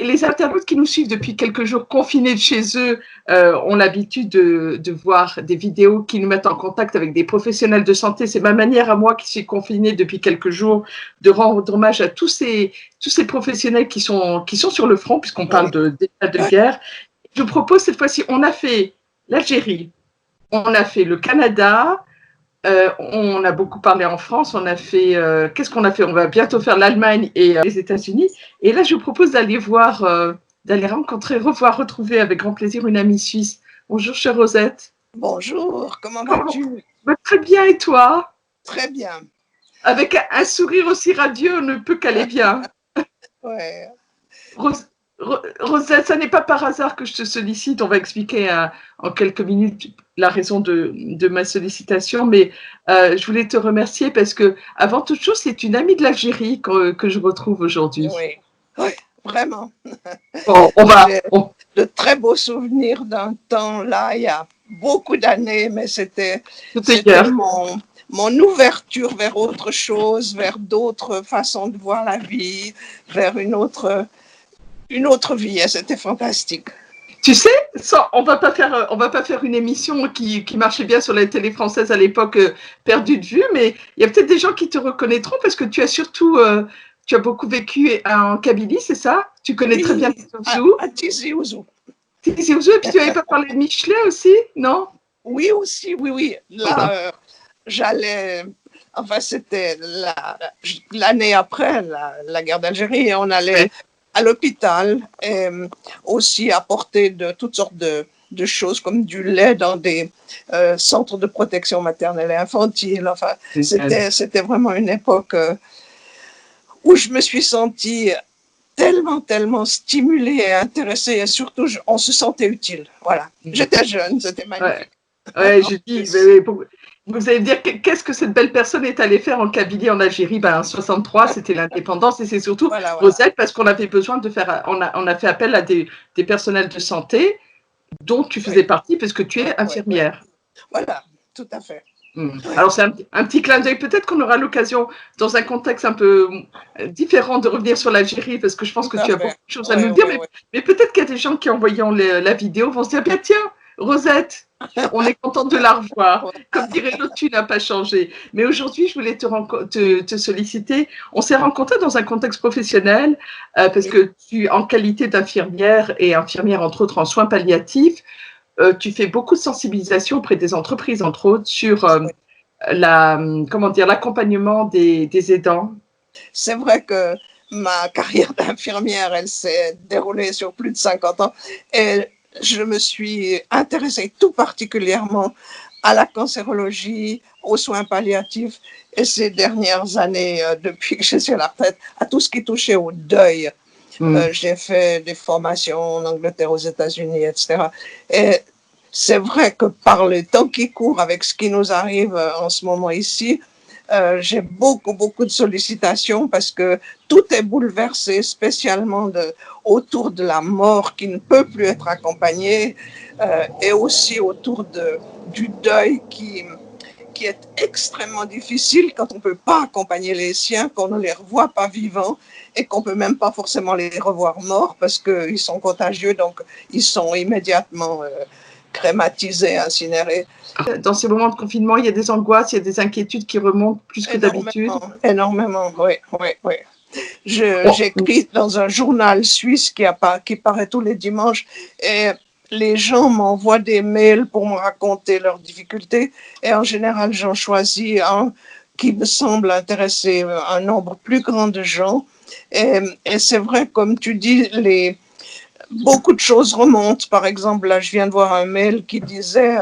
les internautes qui nous suivent depuis quelques jours confinés de chez eux ont l'habitude de voir des vidéos qui nous mettent en contact avec des professionnels de santé. C'est ma manière à moi qui suis confinée depuis quelques jours de rendre hommage à tous ces professionnels qui sont sur le front, puisqu'on parle d'état de guerre. Je propose cette fois-ci, on a fait l'Algérie, on a fait le Canada, on a beaucoup parlé en France, on a fait, qu'est-ce qu'on a fait? On va bientôt faire l'Allemagne et les États-Unis. Et là, je vous propose d'aller d'aller retrouver avec grand plaisir une amie suisse. Bonjour, chère Rosette. Bonjour, comment vas-tu? Très bien, et toi? Très bien. Avec un sourire aussi radieux, on ne peut qu'aller bien. Ouais. Rosette, ça n'est pas par hasard que je te sollicite. On va expliquer en quelques minutes la raison de ma sollicitation, mais je voulais te remercier parce que, avant toute chose, c'est une amie de l'Algérie que je retrouve aujourd'hui. Oui, vraiment. Bon, de très beaux souvenirs d'un temps là, il y a beaucoup d'années, mais c'était mon ouverture vers autre chose, vers d'autres façons de voir la vie, vers une autre vie, et c'était fantastique. Tu sais, on va pas faire une émission qui marchait bien sur la télé française à l'époque, perdue de vue, mais il y a peut-être des gens qui te reconnaîtront parce que tu as beaucoup vécu en Kabylie, c'est ça? Tu connais très bien Tizi Ouzou. À Tizi Ouzou. Tizi Ouzou, et puis tu n'avais pas parlé de Michelet aussi, non? Oui, aussi, oui. Là, j'allais, enfin, c'était l'année après la guerre d'Algérie, on allait à l'hôpital et aussi apporter de toutes sortes de choses comme du lait dans des centres de protection maternelle et infantile. Enfin, c'était vraiment une époque où je me suis sentie tellement stimulée et intéressée, et surtout, on se sentait utile. Voilà, j'étais jeune, c'était magnifique. Ouais, je dis, vous allez me dire, qu'est-ce que cette belle personne est allée faire en Kabylie, en Algérie? En 63, c'était l'indépendance, et c'est surtout Rosette, parce qu'on avait besoin de faire, on a fait appel à des personnels de santé dont tu faisais partie, parce que tu es infirmière. Voilà, tout à fait. Alors, c'est un petit clin d'œil. Peut-être qu'on aura l'occasion, dans un contexte un peu différent, de revenir sur l'Algérie, parce que je pense que tu as beaucoup de choses à nous dire. Mais peut-être qu'il y a des gens qui, en voyant la vidéo, vont se dire, tiens, Rosette, on est content de la revoir. Comme dirait l'autre, tu n'as pas changé. Mais aujourd'hui, je voulais te solliciter. On s'est rencontrés dans un contexte professionnel, parce que tu, en qualité d'infirmière, et infirmière, entre autres, en soins palliatifs, tu fais beaucoup de sensibilisation auprès des entreprises, entre autres, sur l'accompagnement des aidants. C'est vrai que ma carrière d'infirmière, elle s'est déroulée sur plus de 50 ans, et je me suis intéressée tout particulièrement à la cancérologie, aux soins palliatifs, et ces dernières années, depuis que je suis à la retraite, à tout ce qui touchait au deuil. J'ai fait des formations en Angleterre, aux États-Unis, etc. Et c'est vrai que par le temps qui court, avec ce qui nous arrive en ce moment ici, j'ai beaucoup de sollicitations parce que tout est bouleversé, spécialement autour de la mort qui ne peut plus être accompagnée, et aussi autour du deuil qui est extrêmement difficile quand on ne peut pas accompagner les siens, qu'on ne les revoit pas vivants et qu'on ne peut même pas forcément les revoir morts parce qu'ils sont contagieux, donc ils sont immédiatement crématisés, incinérés. Dans ces moments de confinement, il y a des angoisses, il y a des inquiétudes qui remontent plus que d'habitude. Énormément, oui. J'écris dans un journal suisse qui paraît tous les dimanches, et les gens m'envoient des mails pour me raconter leurs difficultés, et en général, j'en choisis un qui me semble intéresser un nombre plus grand de gens. Et c'est vrai, comme tu dis, beaucoup de choses remontent. Par exemple, là, je viens de voir un mail qui disait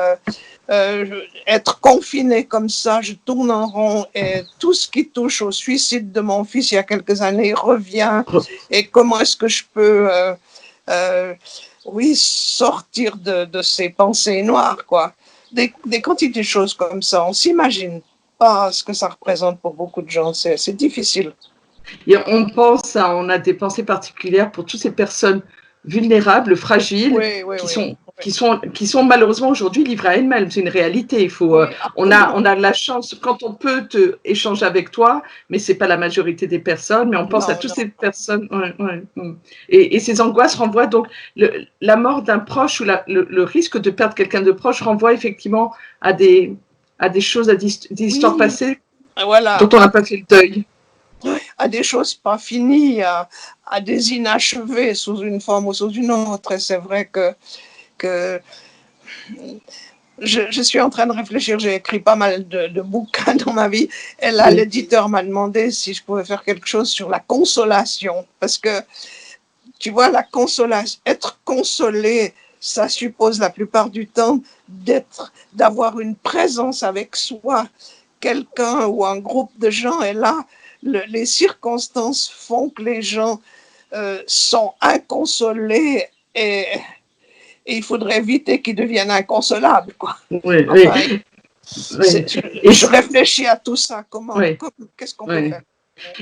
être confiné comme ça, je tourne en rond, et tout ce qui touche au suicide de mon fils il y a quelques années revient. Et comment est-ce que je peux sortir de ces pensées noires, quoi. Des quantités de choses comme ça. On ne s'imagine pas ce que ça représente pour beaucoup de gens. C'est difficile. Et on a des pensées particulières pour toutes ces personnes vulnérables, fragiles, qui sont malheureusement aujourd'hui livrées à elles-mêmes. C'est une réalité. Il faut, on a la chance, quand on peut échanger avec toi, mais c'est pas la majorité des personnes, mais on pense à toutes ces personnes. Et ces angoisses renvoient donc la mort d'un proche ou le risque de perdre quelqu'un de proche renvoie effectivement à des choses, à des histoires passées dont on n'a pas fait le deuil. À des choses pas finies, à des inachevés sous une forme ou sous une autre. Et c'est vrai que je suis en train de réfléchir, j'ai écrit pas mal de bouquins dans ma vie, et là, l'éditeur m'a demandé si je pouvais faire quelque chose sur la consolation, parce que, tu vois, la consolation, être consolé, ça suppose la plupart du temps d'avoir une présence avec soi, quelqu'un ou un groupe de gens, et là, les circonstances font que les gens sont inconsolés et il faudrait éviter qu'ils deviennent inconsolables, quoi. Je réfléchis à tout ça. Qu'est-ce qu'on peut faire?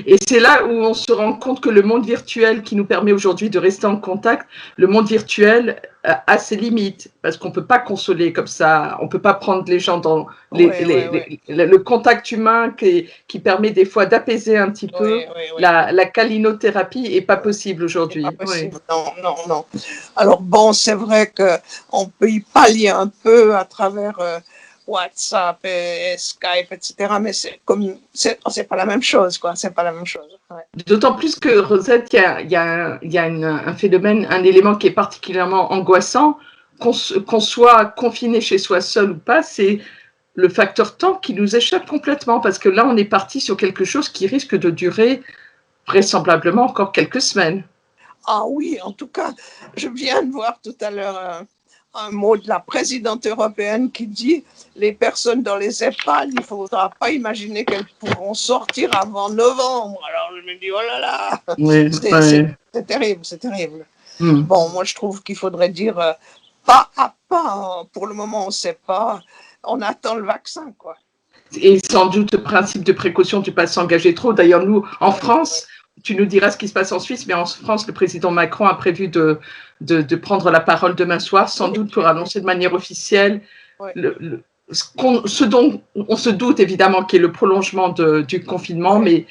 Et c'est là où on se rend compte que le monde virtuel qui nous permet aujourd'hui de rester en contact, le monde virtuel a ses limites, parce qu'on ne peut pas consoler comme ça, on ne peut pas prendre les gens dans le contact humain qui permet des fois d'apaiser un petit peu. La calinothérapie n'est pas possible aujourd'hui. Non. Alors bon, c'est vrai qu'on peut y pallier un peu à travers WhatsApp et Skype, etc. Mais c'est pas la même chose, quoi. C'est pas la même chose. D'autant plus que, Rosette, il y a un phénomène, un élément qui est particulièrement angoissant, qu'on soit confiné chez soi seul ou pas, c'est le facteur temps qui nous échappe complètement, parce que là, on est parti sur quelque chose qui risque de durer vraisemblablement encore quelques semaines. Ah oui, en tout cas, je viens de voir tout à l'heure un mot de la présidente européenne qui dit les personnes dans les EHPAD, il ne faudra pas imaginer qu'elles pourront sortir avant novembre. Alors je me dis, oh là là, c'est terrible, c'est terrible. Bon, moi je trouve qu'il faudrait dire pas à pas, pour le moment on ne sait pas, on attend le vaccin, quoi. Et sans doute le principe de précaution, tu ne pas s'engager trop. D'ailleurs, nous, en France, tu nous diras ce qui se passe en Suisse, mais en France, le président Macron a prévu de prendre la parole demain soir, sans doute pour annoncer de manière officielle ce dont on se doute évidemment qui est le prolongement du confinement, mais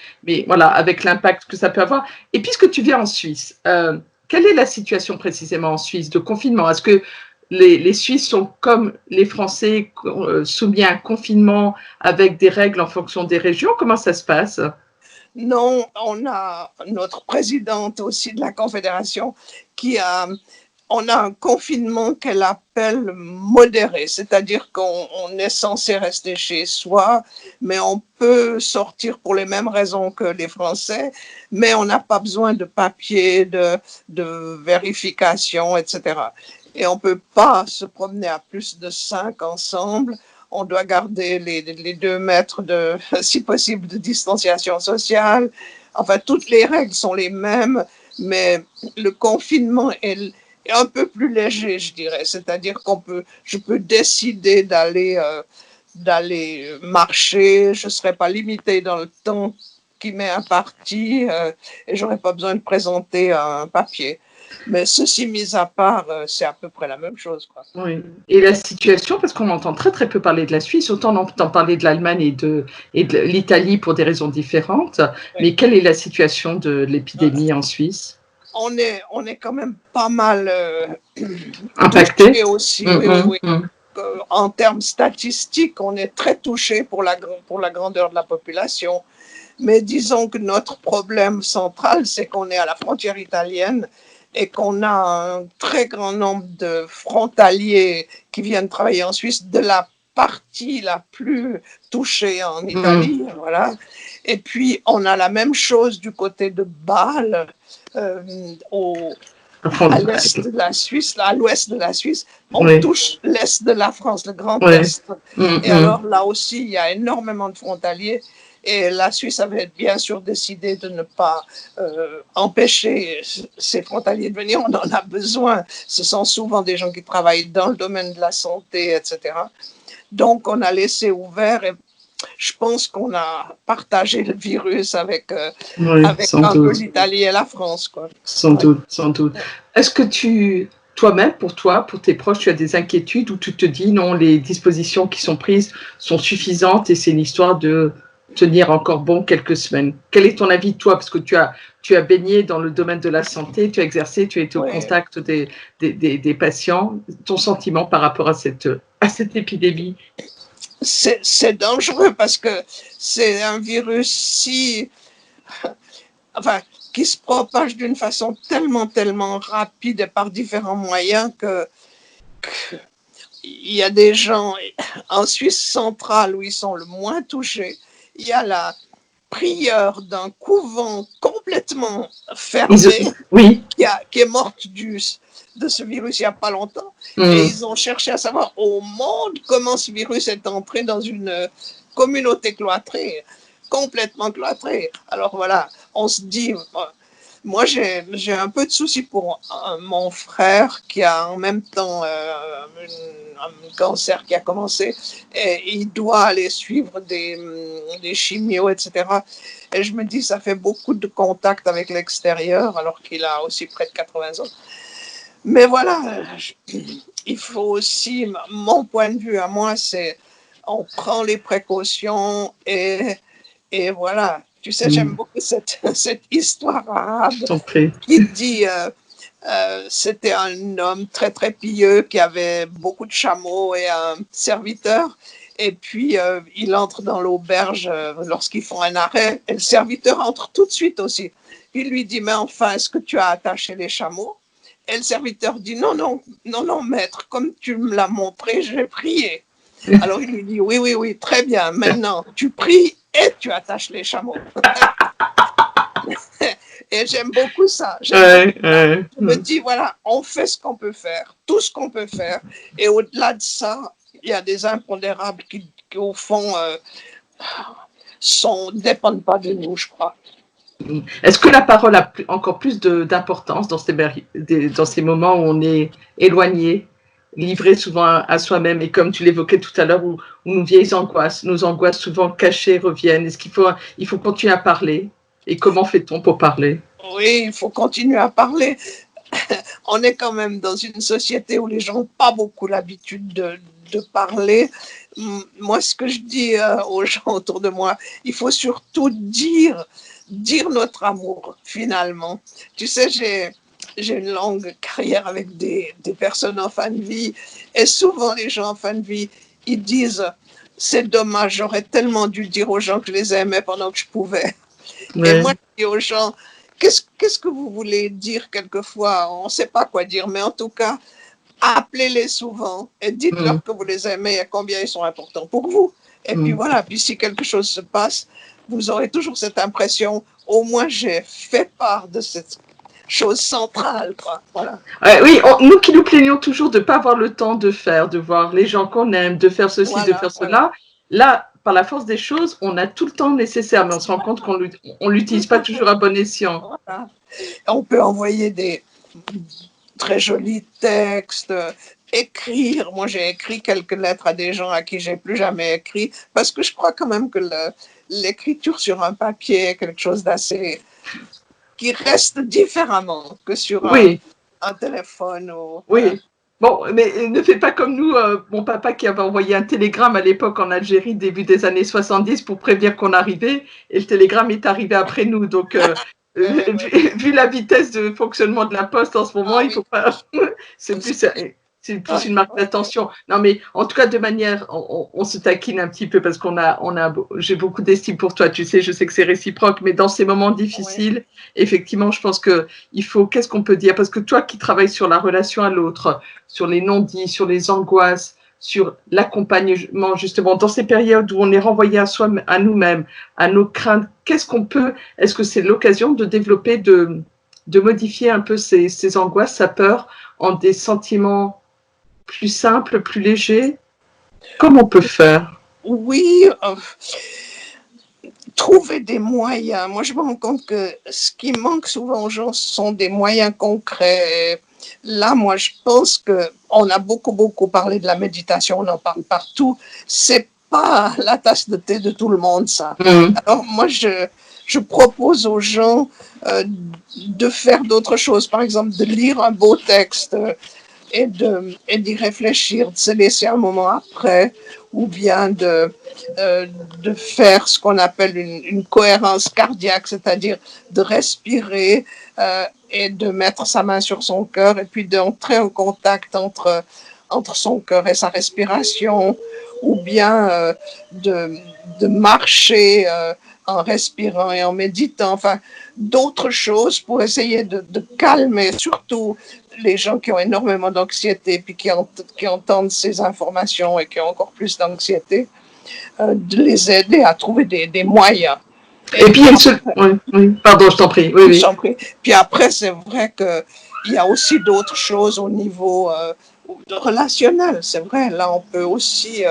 voilà, avec l'impact que ça peut avoir. Et puisque tu viens en Suisse, quelle est la situation précisément en Suisse de confinement? Est-ce que les Suisses sont comme les Français soumis à un confinement avec des règles en fonction des régions? Comment ça se passe? Non, on a notre présidente aussi de la Confédération on a un confinement qu'elle appelle modéré, c'est-à-dire qu'on est censé rester chez soi, mais on peut sortir pour les mêmes raisons que les Français, mais on n'a pas besoin de papier, de vérification, etc. Et on ne peut pas se promener à plus de 5 ensemble. On doit garder les 2 mètres si possible, de distanciation sociale. Enfin, toutes les règles sont les mêmes, mais le confinement est un peu plus léger, je dirais. C'est-à-dire je peux décider d'aller marcher, je ne serai pas limitée dans le temps qui m'est imparti et je n'aurai pas besoin de présenter un papier. Mais ceci mis à part, c'est à peu près la même chose, quoi. Oui. Et la situation, parce qu'on entend très très peu parler de la Suisse, autant on entend parler de l'Allemagne et de l'Italie pour des raisons différentes, mais quelle est la situation de l'épidémie en Suisse? On est quand même pas mal impacté aussi. Oui. En termes statistiques, on est très touché pour la grandeur de la population. Mais disons que notre problème central, c'est qu'on est à la frontière italienne et qu'on a un très grand nombre de frontaliers qui viennent travailler en Suisse de la partie la plus touchée en Italie. Voilà. Et puis, on a la même chose du côté de Bâle, à l'est de la Suisse, à l'ouest de la Suisse. On touche l'est de la France, le Grand Est. Et alors, là aussi, il y a énormément de frontaliers. Et la Suisse avait bien sûr décidé de ne pas empêcher ces frontaliers de venir. On en a besoin. Ce sont souvent des gens qui travaillent dans le domaine de la santé, etc. Donc, on a laissé ouvert. Et je pense qu'on a partagé le virus avec un peu l'Italie et la France, quoi. Sans doute. Est-ce que tu toi-même, pour toi, pour tes proches, tu as des inquiétudes où tu te dis non, les dispositions qui sont prises sont suffisantes et c'est une histoire de tenir encore bon quelques semaines. Quel est ton avis, toi, parce que tu as baigné dans le domaine de la santé, tu as exercé, tu as été au Oui. contact des patients. Ton sentiment par rapport à cette épidémie? C'est dangereux parce que c'est un virus enfin, qui se propage d'une façon tellement rapide et par différents moyens que il y a des gens en Suisse centrale où ils sont le moins touchés. Il y a la prieure d'un couvent complètement fermé Oui. qui est morte de ce virus il n'y a pas longtemps. Et ils ont cherché à savoir au monde comment ce virus est entré dans une communauté cloîtrée, complètement cloîtrée. Alors voilà, on se dit, moi j'ai un peu de soucis pour mon frère qui a en même temps un cancer qui a commencé et il doit aller suivre des chimios, etc. Et je me dis, ça fait beaucoup de contacts avec l'extérieur alors qu'il a aussi près de 80 ans. Mais voilà, il faut aussi, mon point de vue à moi, c'est on prend les précautions et voilà. Tu sais, j'aime beaucoup cette histoire arabe qui dit c'était un homme très pieux qui avait beaucoup de chameaux et un serviteur. Et puis, il entre dans l'auberge lorsqu'ils font un arrêt. Et le serviteur entre tout de suite aussi. Il lui dit, mais enfin, est-ce que tu as attaché les chameaux? Et le serviteur dit, non, maître, comme tu me l'as montré, j'ai prié. Alors il lui dit, oui, très bien, maintenant tu pries et tu attaches les chameaux. Et j'aime beaucoup ça. Je me dis, voilà, on fait ce qu'on peut faire, tout ce qu'on peut faire. Et au-delà de ça, il y a des impondérables qui au fond, ne dépendent pas de nous, je crois. Est-ce que la parole a encore plus d'importance dans ces moments où on est éloigné, livré souvent à soi-même et comme tu l'évoquais tout à l'heure, où nos vieilles angoisses, nos angoisses souvent cachées reviennent? Est-ce qu'il faut continuer à parler? Et comment fait-on pour parler? Oui, il faut continuer à parler. On est quand même dans une société où les gens n'ont pas beaucoup l'habitude de parler. Moi, ce que je dis aux gens autour de moi, il faut surtout dire notre amour, finalement. Tu sais, j'ai une longue carrière avec des personnes en fin de vie, et souvent les gens en fin de vie, ils disent, c'est dommage, j'aurais tellement dû dire aux gens que je les aimais pendant que je pouvais. Ouais. Et moi, je dis aux gens, qu'est-ce que vous voulez dire quelquefois? On ne sait pas quoi dire, mais en tout cas, appelez-les souvent et dites-leur que vous les aimez et combien ils sont importants pour vous. Et puis voilà, puis si quelque chose se passe, vous aurez toujours cette impression, au moins j'ai fait part de cette chose centrale, quoi. Voilà. Oui, nous qui nous plaignons toujours de ne pas avoir le temps de voir les gens qu'on aime, de faire ceci, de faire cela, là, par la force des choses, on a tout le temps nécessaire, mais on se rend compte qu'on ne l'utilise pas toujours à bon escient. Voilà. On peut envoyer des très jolis textes, écrire. Moi, j'ai écrit quelques lettres à des gens à qui j'ai plus jamais écrit, parce que je crois quand même que l'écriture sur un papier est quelque chose d'assez qui reste différemment que sur un téléphone. Oui. Bon, mais ne fais pas comme nous, mon papa qui avait envoyé un télégramme à l'époque en Algérie, début des années 70, pour prévenir qu'on arrivait, et le télégramme est arrivé après nous. Donc, vu la vitesse de fonctionnement de la poste en ce moment, il faut pas. C'est plus une marque d'attention. Non, mais en tout cas, de manière, on se taquine un petit peu parce j'ai beaucoup d'estime pour toi. Tu sais, je sais que c'est réciproque, mais dans ces moments difficiles, effectivement, je pense que qu'est-ce qu'on peut dire? Parce que toi qui travailles sur la relation à l'autre, sur les non-dits, sur les angoisses, sur l'accompagnement, justement, dans ces périodes où on est renvoyé à nous-mêmes, à nos craintes, est-ce que c'est l'occasion de développer, de modifier un peu ces angoisses, sa peur, en des sentiments plus simples, plus légers? Comment on peut faire? Oui, trouver des moyens. Moi, je me rends compte que ce qui manque souvent aux gens, ce sont des moyens concrets. Là, moi, je pense qu'on a beaucoup parlé de la méditation, on en parle partout. C'est pas la tasse de thé de tout le monde, ça. Alors, moi, je propose aux gens de faire d'autres choses. Par exemple, de lire un beau texte, et d'y réfléchir, de se laisser un moment après, ou bien de faire ce qu'on appelle une cohérence cardiaque, c'est-à-dire de respirer et de mettre sa main sur son cœur et puis d'entrer en contact entre son cœur et sa respiration, ou bien de marcher en respirant et en méditant, enfin d'autres choses pour essayer de calmer surtout les gens qui ont énormément d'anxiété puis qui entendent ces informations et qui ont encore plus d'anxiété, de les aider à trouver des moyens. Et puis, oui, pardon, je t'en prie. Oui, oui. J'en prie. Puis après, c'est vrai qu'il y a aussi d'autres choses au niveau relationnel. C'est vrai, là, on peut aussi,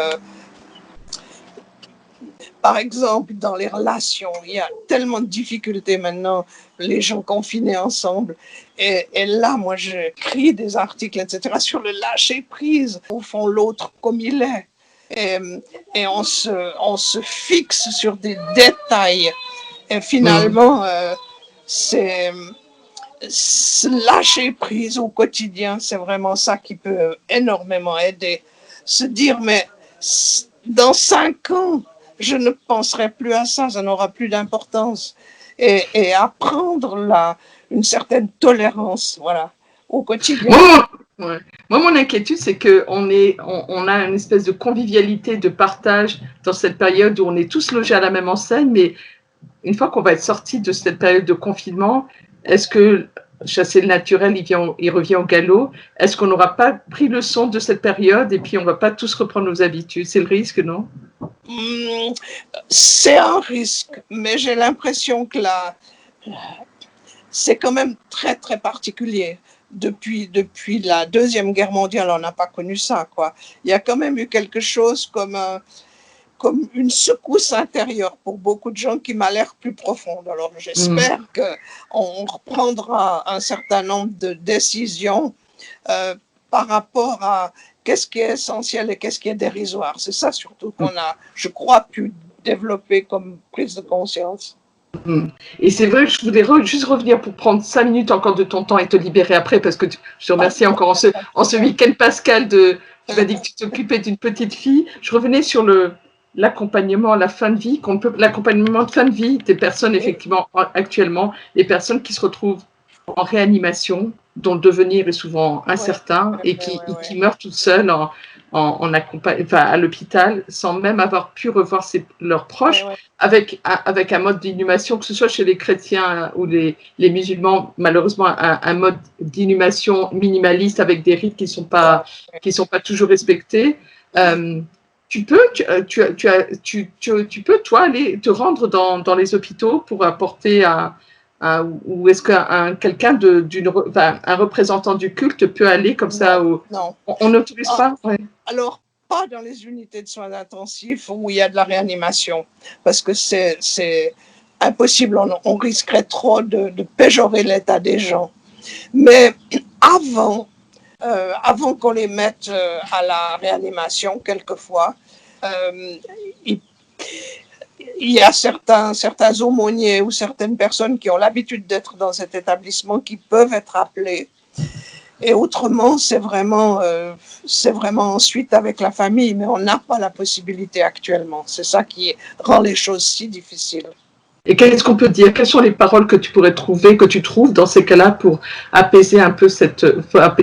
par exemple, dans les relations, il y a tellement de difficultés maintenant, les gens confinés ensemble. Et là, moi, j'écris des articles, etc., sur le lâcher-prise, au fond, l'autre comme il est. Et on se fixe sur des détails. Et finalement, c'est lâcher prise au quotidien, c'est vraiment ça qui peut énormément aider. Se dire, mais dans 5 ans, je ne penserai plus à ça, ça n'aura plus d'importance. Et apprendre une certaine tolérance, voilà, au quotidien. Ouais. Moi, mon inquiétude, c'est qu'on a une espèce de convivialité, de partage dans cette période où on est tous logés à la même enseigne, mais une fois qu'on va être sorti de cette période de confinement, est-ce que chasser le naturel, il revient au galop? Est-ce qu'on n'aura pas pris leçon de cette période et puis on ne va pas tous reprendre nos habitudes? C'est le risque, non? C'est un risque, mais j'ai l'impression que c'est quand même très, très particulier. Depuis la Deuxième Guerre mondiale, on n'a pas connu ça, quoi. Il y a quand même eu quelque chose comme une secousse intérieure pour beaucoup de gens qui m'a l'air plus profonde. Alors j'espère qu'on reprendra un certain nombre de décisions par rapport à qu'est-ce qui est essentiel et qu'est-ce qui est dérisoire. C'est ça surtout qu'on a, je crois, pu développer comme prise de conscience. Et c'est vrai que je voulais juste revenir pour prendre 5 minutes encore de ton temps et te libérer après, parce que je te remercie encore en ce week-end pascal tu m'as dit que tu t'occupais d'une petite fille. Je revenais sur l'accompagnement à la fin de vie, l'accompagnement de fin de vie des personnes, effectivement, actuellement, les personnes qui se retrouvent en réanimation, dont le devenir est souvent incertain et qui meurent toutes seules à l'hôpital sans même avoir pu revoir leurs proches, avec un mode d'inhumation, que ce soit chez les chrétiens ou les musulmans, malheureusement un mode d'inhumation minimaliste avec des rites qui sont pas toujours respectés. Tu peux, toi, aller te rendre dans les hôpitaux pour apporter ou est-ce qu'un un représentant du culte peut aller comme ça Non. On n'autorise pas? Alors, pas dans les unités de soins intensifs où il y a de la réanimation, parce que c'est impossible, on risquerait trop de péjorer l'état des gens. Mais avant qu'on les mette à la réanimation, quelquefois, il y a certains aumôniers ou certaines personnes qui ont l'habitude d'être dans cet établissement qui peuvent être appelés. Et autrement, c'est vraiment ensuite avec la famille, mais on n'a pas la possibilité actuellement. C'est ça qui rend les choses si difficiles. Et qu'est-ce qu'on peut dire? Quelles sont les paroles que tu pourrais trouver, que tu trouves dans ces cas-là pour apaiser un peu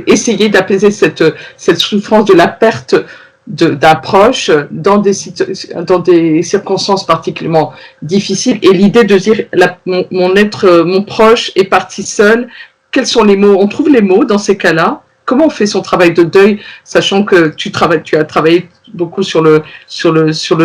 essayer d'apaiser cette souffrance de la perte d'un proche dans des circonstances particulièrement difficiles, et l'idée de dire mon proche est parti seul. Quels sont les mots? On trouve les mots dans ces cas-là. Comment on fait son travail de deuil, sachant que tu as travaillé beaucoup sur le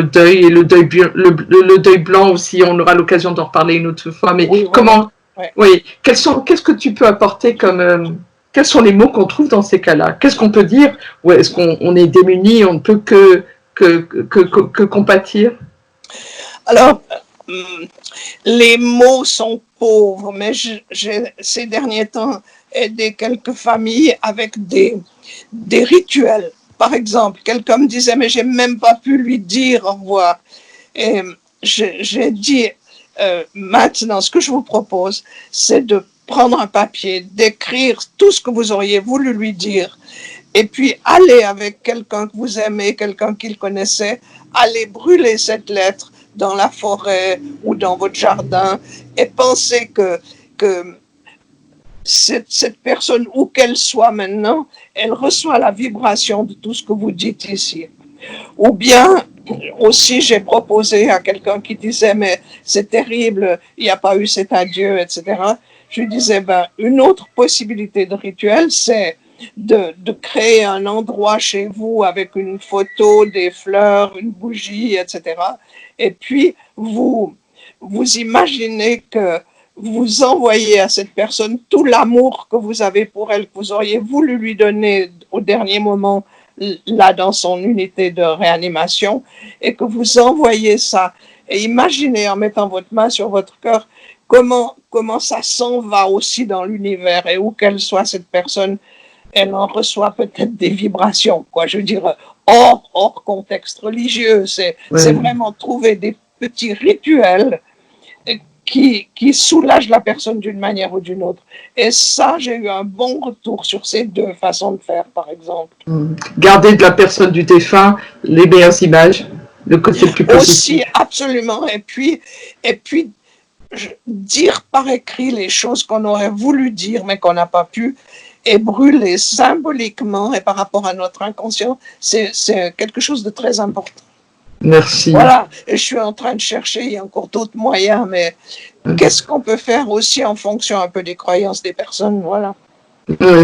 deuil et le deuil blanc aussi. On aura l'occasion d'en reparler une autre fois. Mais comment? Oui. Qu'est-ce que tu peux apporter comme quels sont les mots qu'on trouve dans ces cas-là? Qu'est-ce qu'on peut dire? Ou est-ce qu'on est démuni, on ne peut que compatir? Alors, les mots sont pauvres, mais j'ai ces derniers temps aidé quelques familles avec des rituels. Par exemple, quelqu'un me disait, mais j'ai même pas pu lui dire au revoir. Et j'ai dit, maintenant, ce que je vous propose, c'est de prendre un papier, d'écrire tout ce que vous auriez voulu lui dire, et puis aller avec quelqu'un que vous aimez, quelqu'un qu'il connaissait, aller brûler cette lettre dans la forêt ou dans votre jardin, et penser que cette personne, où qu'elle soit maintenant, elle reçoit la vibration de tout ce que vous dites ici. Ou bien, aussi, j'ai proposé à quelqu'un qui disait, mais c'est terrible, il n'y a pas eu cet adieu, etc. Je lui disais, ben, une autre possibilité de rituel, c'est de créer un endroit chez vous avec une photo, des fleurs, une bougie, etc. Et puis, vous imaginez que vous envoyez à cette personne tout l'amour que vous avez pour elle, que vous auriez voulu lui donner au dernier moment, là dans son unité de réanimation, et que vous envoyez ça. Et imaginez en mettant votre main sur votre cœur comment ça s'en va aussi dans l'univers, et où qu'elle soit cette personne, elle en reçoit peut-être des vibrations, quoi. Je veux dire, hors contexte religieux. C'est vraiment trouver des petits rituels qui soulagent la personne d'une manière ou d'une autre. Et ça, j'ai eu un bon retour sur ces deux façons de faire, par exemple. Garder de la personne du défunt les meilleures images, le côté plus positif. Aussi, absolument. Et puis dire par écrit les choses qu'on aurait voulu dire, mais qu'on n'a pas pu, et brûler symboliquement et par rapport à notre inconscient, c'est quelque chose de très important. Merci. Voilà, et je suis en train de chercher, il y a encore d'autres moyens, mais qu'est-ce qu'on peut faire aussi en fonction un peu des croyances des personnes, voilà. Mais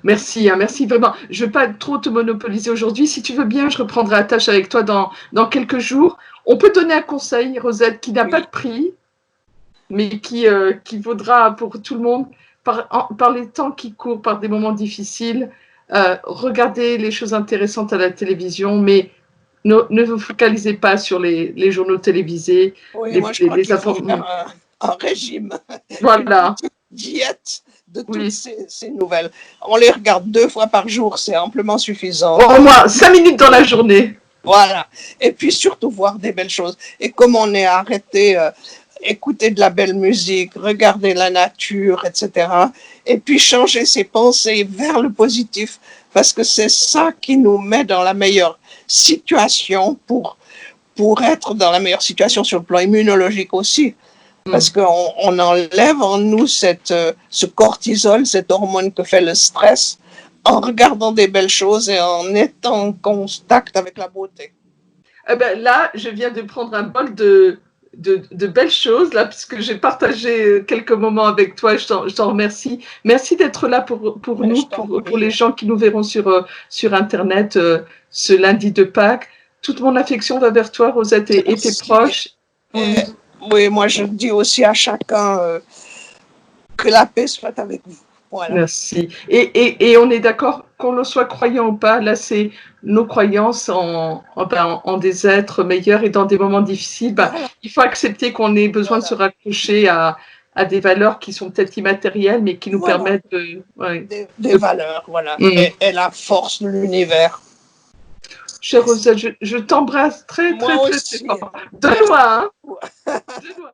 merci, hein, merci vraiment. Je ne veux pas trop te monopoliser aujourd'hui. Si tu veux bien, je reprendrai la tâche avec toi dans quelques jours. On peut donner un conseil, Rosette, qui n'a pas de prix, mais qui vaudra pour tout le monde, par les temps qui courent, par des moments difficiles. Regardez les choses intéressantes à la télévision, mais ne vous focalisez pas sur les journaux télévisés. Oui, moi je crois qu'il faut faire un régime, voilà. Une diète de toutes ces nouvelles. On les regarde 2 fois par jour, c'est amplement suffisant. Au moins 5 minutes dans la journée. Voilà. Et puis surtout voir des belles choses. Et comme on est arrêté, écouter de la belle musique, regarder la nature, etc. Et puis changer ses pensées vers le positif, parce que c'est ça qui nous met dans la meilleure situation pour être dans la meilleure situation sur le plan immunologique aussi. Parce qu'on enlève en nous ce cortisol, cette hormone que fait le stress, en regardant des belles choses et en étant en contact avec la beauté. Eh ben là, je viens de prendre un bol de belles choses, là, puisque j'ai partagé quelques moments avec toi. Je t'en remercie. Merci d'être là pour nous, pour les gens qui nous verront sur Internet ce lundi de Pâques. Toute mon affection va vers toi, Rosette, et tes proches. Oui, moi je dis aussi à chacun que la paix soit avec vous. Voilà. Merci. Et on est d'accord, qu'on le soit croyant ou pas, là c'est nos croyances en des êtres meilleurs, et dans des moments difficiles, il faut accepter qu'on ait besoin de se raccrocher à des valeurs qui sont peut-être immatérielles, mais qui nous permettent de... Des valeurs, voilà. Et la force de l'univers. Chère Rosette, je t'embrasse très fort. De loin, hein. De loin.